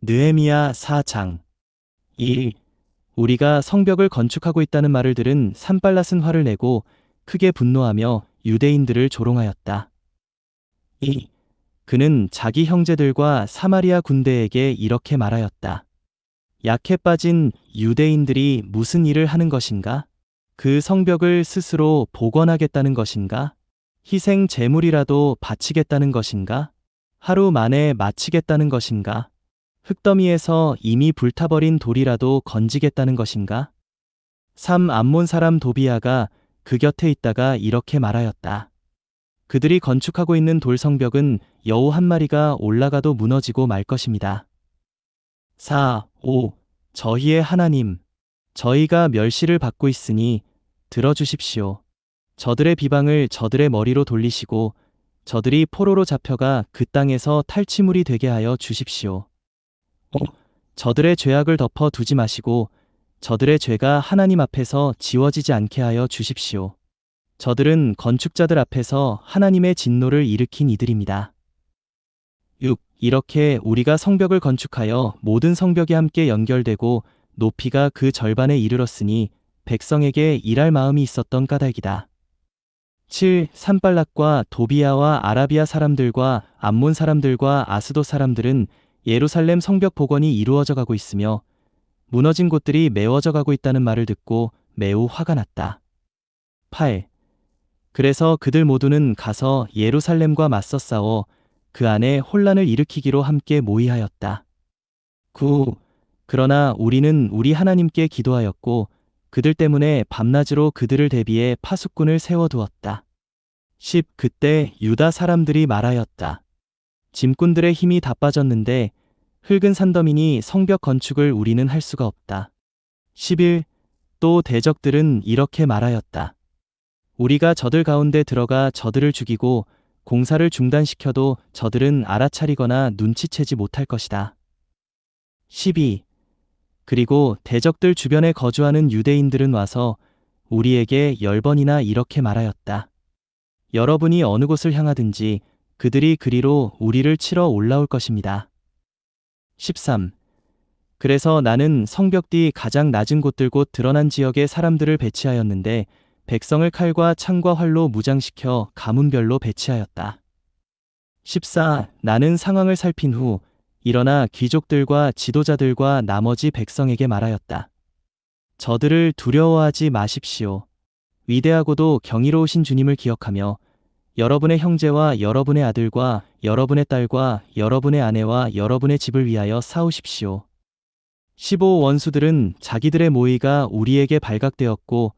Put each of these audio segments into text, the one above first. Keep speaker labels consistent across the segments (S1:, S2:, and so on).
S1: 느헤미야 4장 1. 우리가 성벽을 건축하고 있다는 말을 들은 산발랏은 화를 내고 크게 분노하며 유대인들을 조롱하였다. 2. 그는 자기 형제들과 사마리아 군대에게 이렇게 말하였다. 약해 빠진 유대인들이 무슨 일을 하는 것인가? 그 성벽을 스스로 복원하겠다는 것인가? 희생 제물이라도 바치겠다는 것인가? 하루 만에 마치겠다는 것인가? 흙더미에서 이미 불타버린 돌이라도 건지겠다는 것인가? 3. 암몬 사람 도비아가 그 곁에 있다가 이렇게 말하였다. 그들이 건축하고 있는 돌 성벽은 여우 한 마리가 올라가도 무너지고 말 것입니다. 4. 5. 저희의 하나님, 저희가 멸시를 받고 있으니 들어주십시오. 저들의 비방을 저들의 머리로 돌리시고 저들이 포로로 잡혀가 그 땅에서 탈취물이 되게 하여 주십시오. 저들의 죄악을 덮어 두지 마시고 저들의 죄가 하나님 앞에서 지워지지 않게 하여 주십시오. 저들은 건축자들 앞에서 하나님의 진노를 일으킨 이들입니다. 6. 이렇게 우리가 성벽을 건축하여 모든 성벽이 함께 연결되고 높이가 그 절반에 이르렀으니 백성에게 일할 마음이 있었던 까닭이다. 7. 산발락과 도비아와 아라비아 사람들과 암몬 사람들과 아스돗 사람들은 예루살렘 성벽 복원이 이루어져 가고 있으며 무너진 곳들이 메워져 가고 있다는 말을 듣고 매우 화가 났다. 8. 그래서 그들 모두는 가서 예루살렘과 맞서 싸워 그 안에 혼란을 일으키기로 함께 모의하였다. 9. 그러나 우리는 우리 하나님께 기도하였고 그들 때문에 밤낮으로 그들을 대비해 파수꾼을 세워두었다. 10. 그때 유다 사람들이 말하였다. 짐꾼들의 힘이 다 빠졌는데 흙은 산더미니 성벽 건축을 우리는 할 수가 없다. 11. 또 대적들은 이렇게 말하였다. 우리가 저들 가운데 들어가 저들을 죽이고 공사를 중단시켜도 저들은 알아차리거나 눈치채지 못할 것이다. 12. 그리고 대적들 주변에 거주하는 유대인들은 와서 우리에게 10번이나 이렇게 말하였다. 여러분이 어느 곳을 향하든지 그들이 그리로 우리를 치러 올라올 것입니다. 13. 그래서 나는 성벽 뒤 가장 낮은 곳들 곧 드러난 지역에 사람들을 배치하였는데 백성을 칼과 창과 활로 무장시켜 가문별로 배치하였다. 14. 나는 상황을 살핀 후 일어나 귀족들과 지도자들과 나머지 백성에게 말하였다. 저들을 두려워하지 마십시오. 위대하고도 경이로우신 주님을 기억하며 여러분의 형제와 여러분의 아들과 여러분의 딸과 여러분의 아내와 여러분의 집을 위하여 싸우십시오. 15. 원수들은 자기들의 모의가 우리에게 발각되었고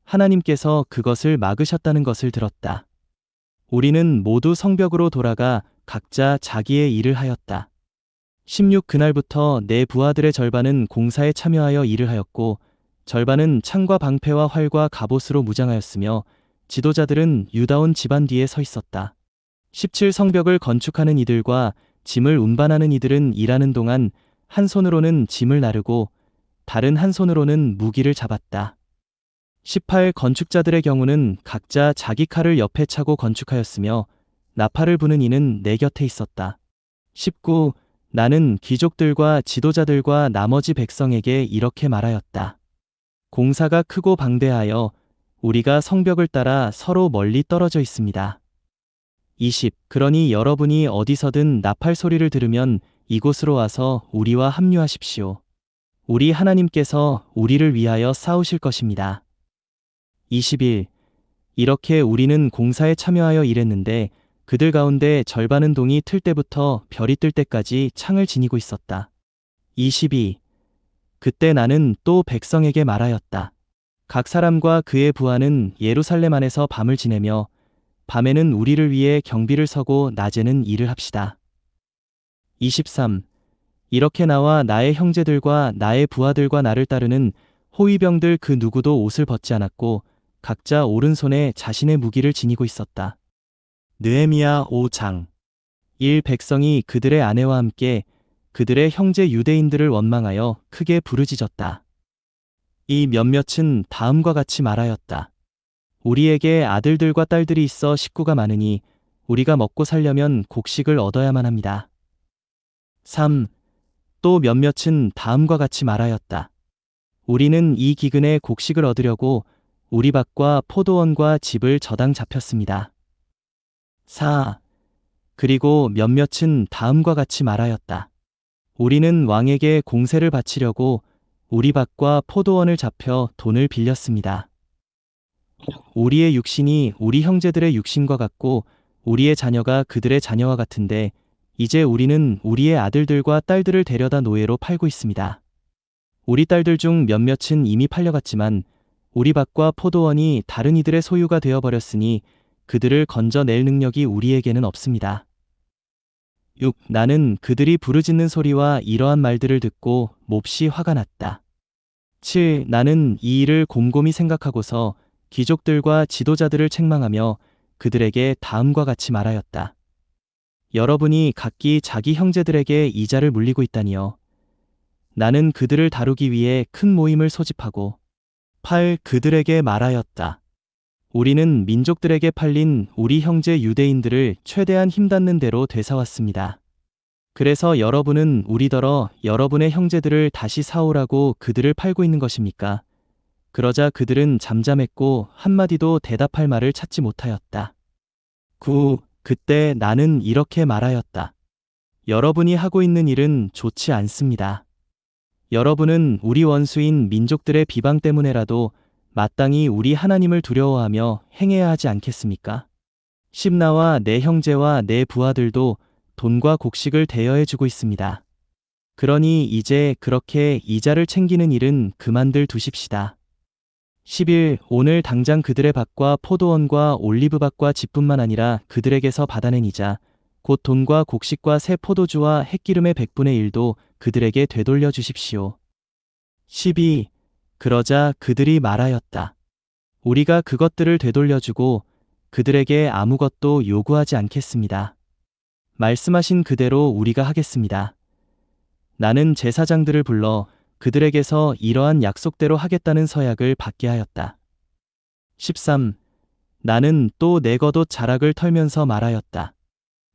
S1: 하나님께서 그것을 막으셨다는 것을 들었다. 우리는 모두 성벽으로 돌아가 각자 자기의 일을 하였다. 16. 그날부터 내 부하들의 절반은 공사에 참여하여 일을 하였고 절반은 창과 방패와 활과 갑옷으로 무장하였으며 지도자들은 유다온 집안 뒤에 서 있었다. 17. 성벽을 건축하는 이들과 짐을 운반하는 이들은 일하는 동안 한 손으로는 짐을 나르고 다른 한 손으로는 무기를 잡았다. 18. 건축자들의 경우는 각자 자기 칼을 옆에 차고 건축하였으며 나팔을 부는 이는 내 곁에 있었다. 19. 나는 귀족들과 지도자들과 나머지 백성에게 이렇게 말하였다. 공사가 크고 방대하여 우리가 성벽을 따라 서로 멀리 떨어져 있습니다. 20. 그러니 여러분이 어디서든 나팔 소리를 들으면 이곳으로 와서 우리와 합류하십시오. 우리 하나님께서 우리를 위하여 싸우실 것입니다. 21. 이렇게 우리는 공사에 참여하여 일했는데 그들 가운데 절반은 동이 틀 때부터 별이 뜰 때까지 창을 지니고 있었다. 22. 그때 나는 또 백성에게 말하였다. 각 사람과 그의 부하는 예루살렘 안에서 밤을 지내며 밤에는 우리를 위해 경비를 서고 낮에는 일을 합시다. 23. 이렇게 나와 나의 형제들과 나의 부하들과 나를 따르는 호위병들 그 누구도 옷을 벗지 않았고 각자 오른손에 자신의 무기를 지니고 있었다. 느헤미야 5장 1. 백성이 그들의 아내와 함께 그들의 형제 유대인들을 원망하여 크게 부르짖었다. 이 몇몇은 다음과 같이 말하였다. 우리에게 아들들과 딸들이 있어 식구가 많으니 우리가 먹고 살려면 곡식을 얻어야만 합니다. 3. 또 몇몇은 다음과 같이 말하였다. 우리는 이 기근에 곡식을 얻으려고 우리 밭과 포도원과 집을 저당 잡혔습니다. 4. 그리고 몇몇은 다음과 같이 말하였다. 우리는 왕에게 공세를 바치려고 우리 밭과 포도원을 잡혀 돈을 빌렸습니다. 우리의 육신이 우리 형제들의 육신과 같고 우리의 자녀가 그들의 자녀와 같은데 이제 우리는 우리의 아들들과 딸들을 데려다 노예로 팔고 있습니다. 우리 딸들 중 몇몇은 이미 팔려갔지만 우리 밭과 포도원이 다른 이들의 소유가 되어버렸으니 그들을 건져낼 능력이 우리에게는 없습니다. 6. 나는 그들이 부르짖는 소리와 이러한 말들을 듣고 몹시 화가 났다. 7. 나는 이 일을 곰곰이 생각하고서 귀족들과 지도자들을 책망하며 그들에게 다음과 같이 말하였다. 여러분이 각기 자기 형제들에게 이자를 물리고 있다니요. 나는 그들을 다루기 위해 큰 모임을 소집하고 8. 그들에게 말하였다. 우리는 민족들에게 팔린 우리 형제 유대인들을 최대한 힘닿는 대로 되사왔습니다. 그래서 여러분은 우리더러 여러분의 형제들을 다시 사오라고 그들을 팔고 있는 것입니까? 그러자 그들은 잠잠했고 한마디도 대답할 말을 찾지 못하였다. 9. 그때 나는 이렇게 말하였다. 여러분이 하고 있는 일은 좋지 않습니다. 여러분은 우리 원수인 민족들의 비방 때문에라도 마땅히 우리 하나님을 두려워하며 행해야 하지 않겠습니까? 10. 나와 내 형제와 내 부하들도 돈과 곡식을 대여해주고 있습니다. 그러니 이제 그렇게 이자를 챙기는 일은 그만들 두십시다. 11. 오늘 당장 그들의 밭과 포도원과 올리브밭과 집뿐만 아니라 그들에게서 받아낸 이자, 곧 돈과 곡식과 새 포도주와 햇기름의 100분의 1도 그들에게 되돌려 주십시오. 12. 그러자 그들이 말하였다. 우리가 그것들을 되돌려주고 그들에게 아무것도 요구하지 않겠습니다. 말씀하신 그대로 우리가 하겠습니다. 나는 제사장들을 불러 그들에게서 이러한 약속대로 하겠다는 서약을 받게 하였다. 13. 나는 또 내 겉옷 자락을 털면서 말하였다.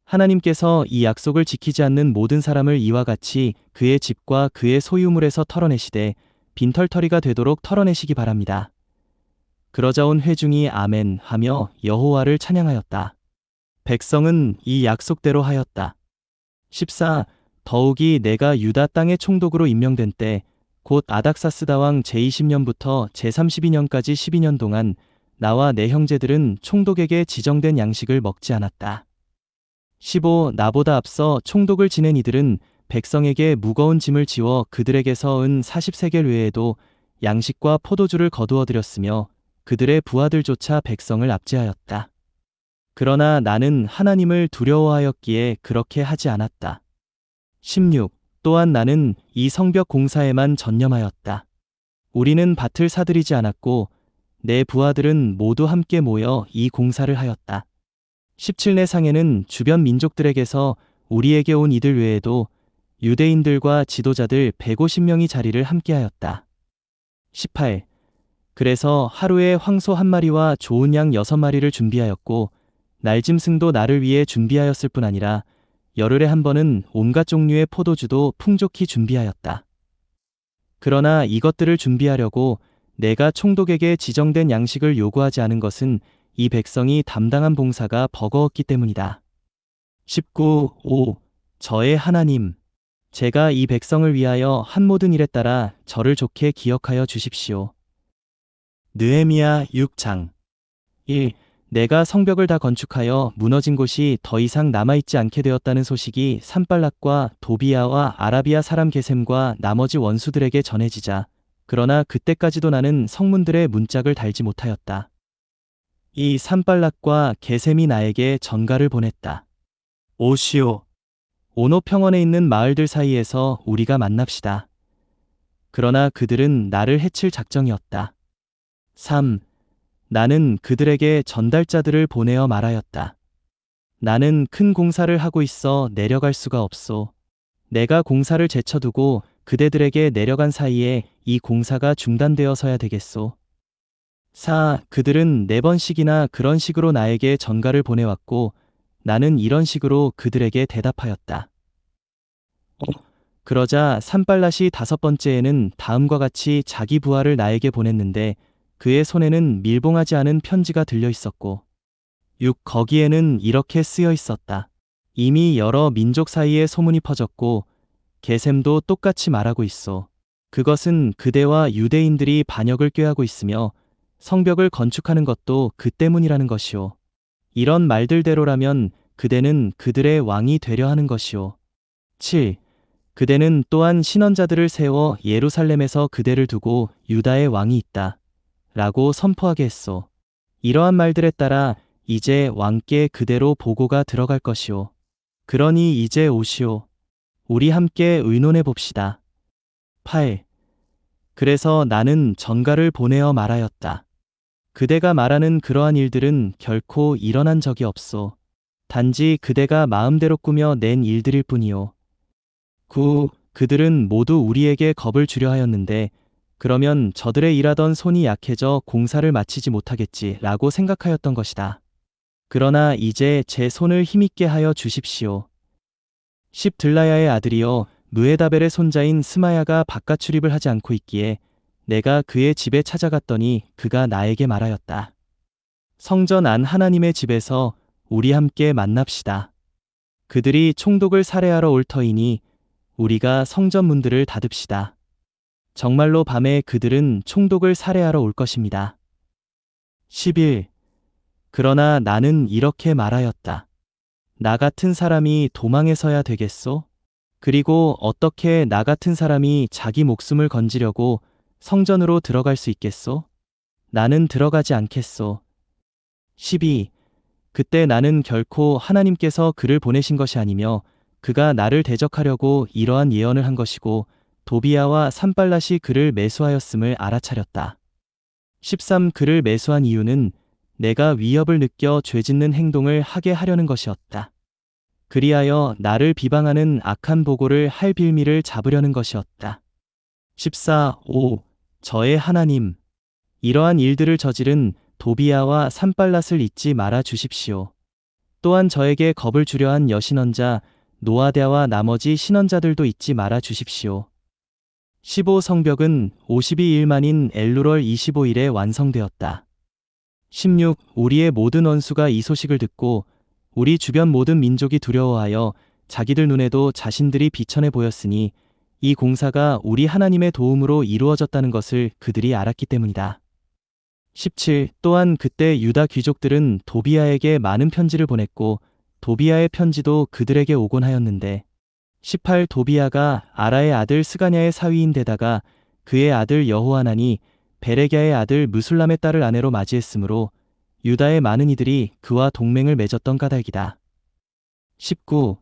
S1: 하나님께서 이 약속을 지키지 않는 모든 사람을 이와 같이 그의 집과 그의 소유물에서 털어내시되 빈털터리가 되도록 털어내시기 바랍니다. 그러자 온 회중이 아멘 하며 여호와를 찬양하였다. 백성은 이 약속대로 하였다. 14. 더욱이 내가 유다 땅의 총독으로 임명된 때 곧 아닥사스다 왕 제20년부터 제32년까지 12년 동안 나와 내 형제들은 총독에게 지정된 양식을 먹지 않았다. 15. 나보다 앞서 총독을 지낸 이들은 백성에게 무거운 짐을 지워 그들에게서 은 40세겔 외에도 양식과 포도주를 거두어 들였으며 그들의 부하들조차 백성을 압제하였다. 그러나 나는 하나님을 두려워하였기에 그렇게 하지 않았다. 16. 또한 나는 이 성벽 공사에만 전념하였다. 우리는 밭을 사들이지 않았고 내 부하들은 모두 함께 모여 이 공사를 하였다. 17. 내 상에는 주변 민족들에게서 우리에게 온 이들 외에도 유대인들과 지도자들 150명이 자리를 함께하였다. 18. 그래서 하루에 황소 1마리와 좋은 양 6마리를 준비하였고 날짐승도 나를 위해 준비하였을 뿐 아니라 열흘에 한 번은 온갖 종류의 포도주도 풍족히 준비하였다. 그러나 이것들을 준비하려고 내가 총독에게 지정된 양식을 요구하지 않은 것은 이 백성이 담당한 봉사가 버거웠기 때문이다. 19. 5. 저의 하나님, 제가 이 백성을 위하여 한 모든 일에 따라 저를 좋게 기억하여 주십시오. 느헤미야 6장 1. 내가 성벽을 다 건축하여 무너진 곳이 더 이상 남아있지 않게 되었다는 소식이 산발락과 도비야와 아라비아 사람 게셈과 나머지 원수들에게 전해지자 그러나 그때까지도 나는 성문들의 문짝을 달지 못하였다. 이 산발락과 게셈이 나에게 전가를 보냈다. 오시오. 오노 평원에 있는 마을들 사이에서 우리가 만납시다. 그러나 그들은 나를 해칠 작정이었다. 3. 나는 그들에게 전달자들을 보내어 말하였다. 나는 큰 공사를 하고 있어 내려갈 수가 없소. 내가 공사를 제쳐두고 그대들에게 내려간 사이에 이 공사가 중단되어서야 되겠소. 4. 그들은 4번씩이나 그런 식으로 나에게 전가를 보내왔고 나는 이런 식으로 그들에게 대답하였다. 그러자 산발랏이 다섯 번째에는 다음과 같이 자기 부하를 나에게 보냈는데 그의 손에는 밀봉하지 않은 편지가 들려 있었고 6. 거기에는 이렇게 쓰여 있었다. 이미 여러 민족 사이에 소문이 퍼졌고 게셈도 똑같이 말하고 있어. 그것은 그대와 유대인들이 반역을 꾀하고 있으며 성벽을 건축하는 것도 그 때문이라는 것이오. 이런 말들대로라면 그대는 그들의 왕이 되려 하는 것이오. 7. 그대는 또한 신원자들을 세워 예루살렘에서 그대를 두고 유다의 왕이 있다. 라고 선포하게 했소. 이러한 말들에 따라 이제 왕께 그대로 보고가 들어갈 것이오. 그러니 이제 오시오. 우리 함께 의논해 봅시다. 8. 그래서 나는 전가를 보내어 말하였다. 그대가 말하는 그러한 일들은 결코 일어난 적이 없소. 단지 그대가 마음대로 꾸며 낸 일들일 뿐이오. 9. 그들은 모두 우리에게 겁을 주려 하였는데 그러면 저들의 일하던 손이 약해져 공사를 마치지 못하겠지 라고 생각하였던 것이다. 그러나 이제 제 손을 힘있게 하여 주십시오. 10. 들라야의 아들이여 무에다벨의 손자인 스마야가 바깥 출입을 하지 않고 있기에 내가 그의 집에 찾아갔더니 그가 나에게 말하였다. 성전 안 하나님의 집에서 우리 함께 만납시다. 그들이 총독을 살해하러 올 터이니 우리가 성전 문들을 닫읍시다. 정말로 밤에 그들은 총독을 살해하러 올 것입니다. 11. 그러나 나는 이렇게 말하였다. 나 같은 사람이 도망해서야 되겠소? 그리고 어떻게 나 같은 사람이 자기 목숨을 건지려고 성전으로 들어갈 수 있겠소? 나는 들어가지 않겠소. 12. 그때 나는 결코 하나님께서 그를 보내신 것이 아니며 그가 나를 대적하려고 이러한 예언을 한 것이고 도비야와 산발랏이 그를 매수하였음을 알아차렸다. 13. 그를 매수한 이유는 내가 위협을 느껴 죄짓는 행동을 하게 하려는 것이었다. 그리하여 나를 비방하는 악한 보고를 할 빌미를 잡으려는 것이었다. 14. 5. 저의 하나님. 이러한 일들을 저지른 도비야와 산발랏을 잊지 말아 주십시오. 또한 저에게 겁을 주려 한 여신언자 노아랴와 나머지 신언자들도 잊지 말아 주십시오. 15. 성벽은 52일 만인 엘루럴 25일에 완성되었다. 16. 우리의 모든 원수가 이 소식을 듣고 우리 주변 모든 민족이 두려워하여 자기들 눈에도 자신들이 비천해 보였으니 이 공사가 우리 하나님의 도움으로 이루어졌다는 것을 그들이 알았기 때문이다. 17. 또한 그때 유다 귀족들은 도비야에게 많은 편지를 보냈고 도비야의 편지도 그들에게 오곤 하였는데 18. 도비야가 아라의 아들 스가냐의 사위인 데다가 그의 아들 여호하나니 베레갸의 아들 무술람의 딸을 아내로 맞이했으므로 유다의 많은 이들이 그와 동맹을 맺었던 까닭이다. 19.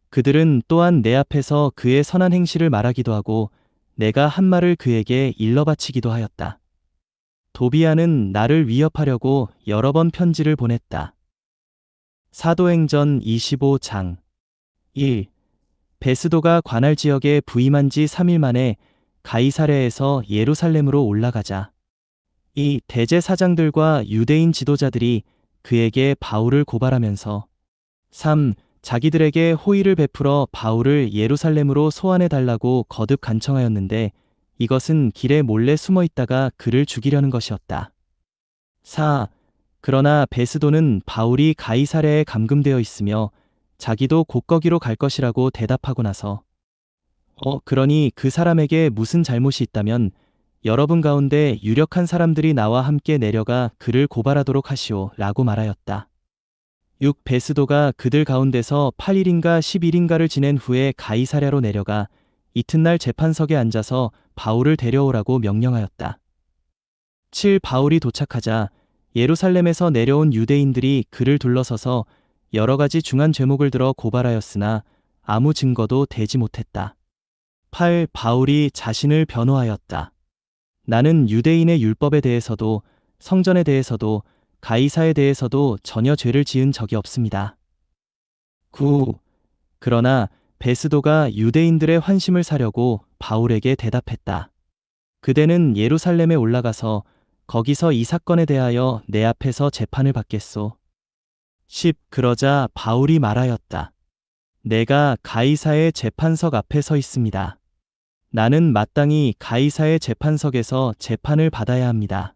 S1: 그들은 또한 내 앞에서 그의 선한 행실을 말하기도 하고 내가 한 말을 그에게 일러 바치기도 하였다. 도비야는 나를 위협하려고 여러 번 편지를 보냈다. 사도행전 25장 1. 베스도가 관할 지역에 부임한 지 3일 만에 가이사랴에서 예루살렘으로 올라가자 2. 대제사장들과 유대인 지도자들이 그에게 바울을 고발하면서 3. 자기들에게 호의를 베풀어 바울을 예루살렘으로 소환해 달라고 거듭 간청하였는데 이것은 길에 몰래 숨어 있다가 그를 죽이려는 것이었다. 4. 그러나 베스도는 바울이 가이사랴에 감금되어 있으며 자기도 곧거기로 갈 것이라고 대답하고 나서 그러니 그 사람에게 무슨 잘못이 있다면 여러분 가운데 유력한 사람들이 나와 함께 내려가 그를 고발하도록 하시오 라고 말하였다. 6. 베스도가 그들 가운데서 8일인가 10일인가를 지낸 후에 가이사랴로 내려가 이튿날 재판석에 앉아서 바울을 데려오라고 명령하였다. 7. 바울이 도착하자 예루살렘에서 내려온 유대인들이 그를 둘러서서 여러 가지 중한 죄목을 들어 고발하였으나 아무 증거도 대지 못했다. 8. 바울이 자신을 변호하였다. 나는 유대인의 율법에 대해서도 성전에 대해서도 가이사에 대해서도 전혀 죄를 지은 적이 없습니다. 9. 그러나 베스도가 유대인들의 환심을 사려고 바울에게 대답했다. 그대는 예루살렘에 올라가서 거기서 이 사건에 대하여 내 앞에서 재판을 받겠소. 10. 그러자 바울이 말하였다. 내가 가이사의 재판석 앞에 서 있습니다. 나는 마땅히 가이사의 재판석에서 재판을 받아야 합니다.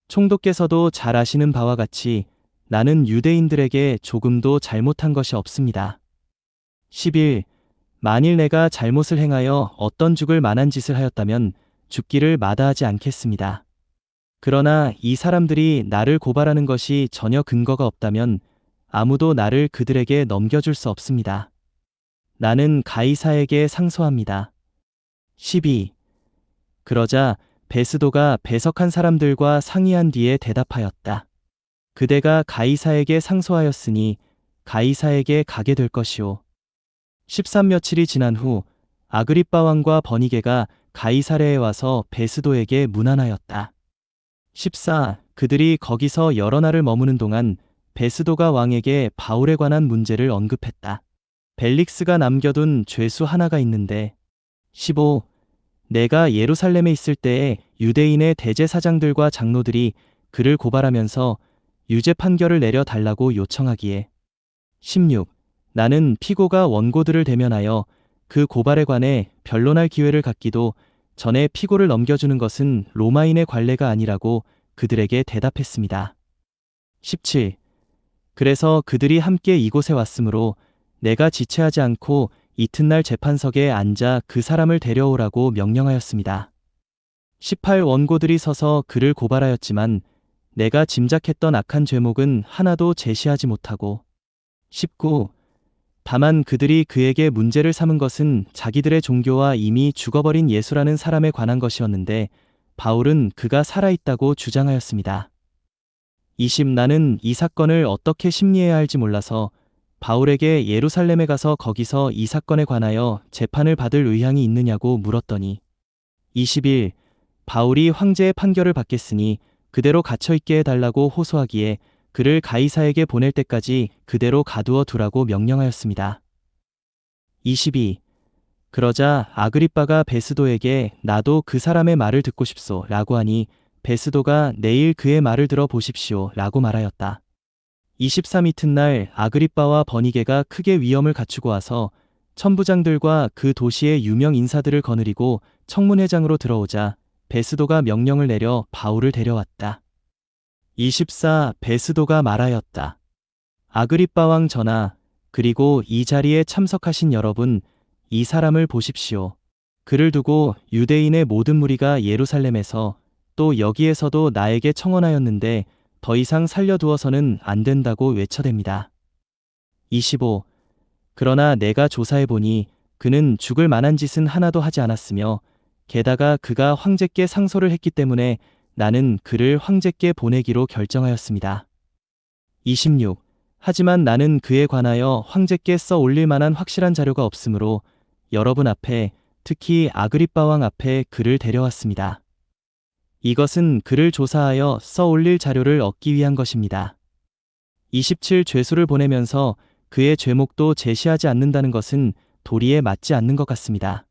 S1: 총독께서도 잘 아시는 바와 같이 나는 유대인들에게 조금도 잘못한 것이 없습니다. 11. 만일 내가 잘못을 행하여 어떤 죽을 만한 짓을 하였다면 죽기를 마다하지 않겠습니다. 그러나 이 사람들이 나를 고발하는 것이 전혀 근거가 없다면 아무도 나를 그들에게 넘겨줄 수 없습니다. 나는 가이사에게 상소합니다. 12. 그러자 베스도가 배석한 사람들과 상의한 뒤에 대답하였다. 그대가 가이사에게 상소하였으니 가이사에게 가게 될 것이오. 13 며칠이 지난 후 아그리빠 왕과 버니게가 가이사랴에 와서 베스도에게 문안하였다. 14. 그들이 거기서 여러 날을 머무는 동안 베스도가 왕에게 바울에 관한 문제를 언급했다. 벨릭스가 남겨둔 죄수 하나가 있는데 15. 내가 예루살렘에 있을 때에 유대인의 대제사장들과 장로들이 그를 고발하면서 유죄 판결을 내려 달라고 요청하기에 16. 나는 피고가 원고들을 대면하여 그 고발에 관해 변론할 기회를 갖기도 전에 피고를 넘겨주는 것은 로마인의 관례가 아니라고 그들에게 대답했습니다. 17. 그래서 그들이 함께 이곳에 왔으므로 내가 지체하지 않고 이튿날 재판석에 앉아 그 사람을 데려오라고 명령하였습니다. 18. 원고들이 서서 그를 고발하였지만 내가 짐작했던 악한 죄목은 하나도 제시하지 못하고 19. 다만 그들이 그에게 문제를 삼은 것은 자기들의 종교와 이미 죽어버린 예수라는 사람에 관한 것이었는데 바울은 그가 살아있다고 주장하였습니다. 20. 나는 이 사건을 어떻게 심리해야 할지 몰라서 바울에게 예루살렘에 가서 거기서 이 사건에 관하여 재판을 받을 의향이 있느냐고 물었더니 21. 바울이 황제의 판결을 받겠으니 그대로 갇혀있게 해달라고 호소하기에 그를 가이사에게 보낼 때까지 그대로 가두어 두라고 명령하였습니다. 22. 그러자 아그리빠가 베스도에게 나도 그 사람의 말을 듣고 싶소 라고 하니 베스도가 내일 그의 말을 들어 보십시오 라고 말하였다. 23. 이튿날 아그리빠와 버니게가 크게 위엄을 갖추고 와서 천부장들과 그 도시의 유명 인사들을 거느리고 청문회장으로 들어오자 베스도가 명령을 내려 바울을 데려왔다. 24. 베스도가 말하였다. 아그리빠 왕 전하, 그리고 이 자리에 참석하신 여러분, 이 사람을 보십시오. 그를 두고 유대인의 모든 무리가 예루살렘에서 또 여기에서도 나에게 청원하였는데 더 이상 살려두어서는 안 된다고 외쳐댑니다. 25. 그러나 내가 조사해보니 그는 죽을 만한 짓은 하나도 하지 않았으며 게다가 그가 황제께 상소를 했기 때문에 나는 그를 황제께 보내기로 결정하였습니다. 26. 하지만 나는 그에 관하여 황제께 써 올릴 만한 확실한 자료가 없으므로 여러분 앞에, 특히 아그리빠 왕 앞에 그를 데려왔습니다. 이것은 그를 조사하여 써 올릴 자료를 얻기 위한 것입니다. 27. 죄수를 보내면서 그의 죄목도 제시하지 않는다는 것은 도리에 맞지 않는 것 같습니다.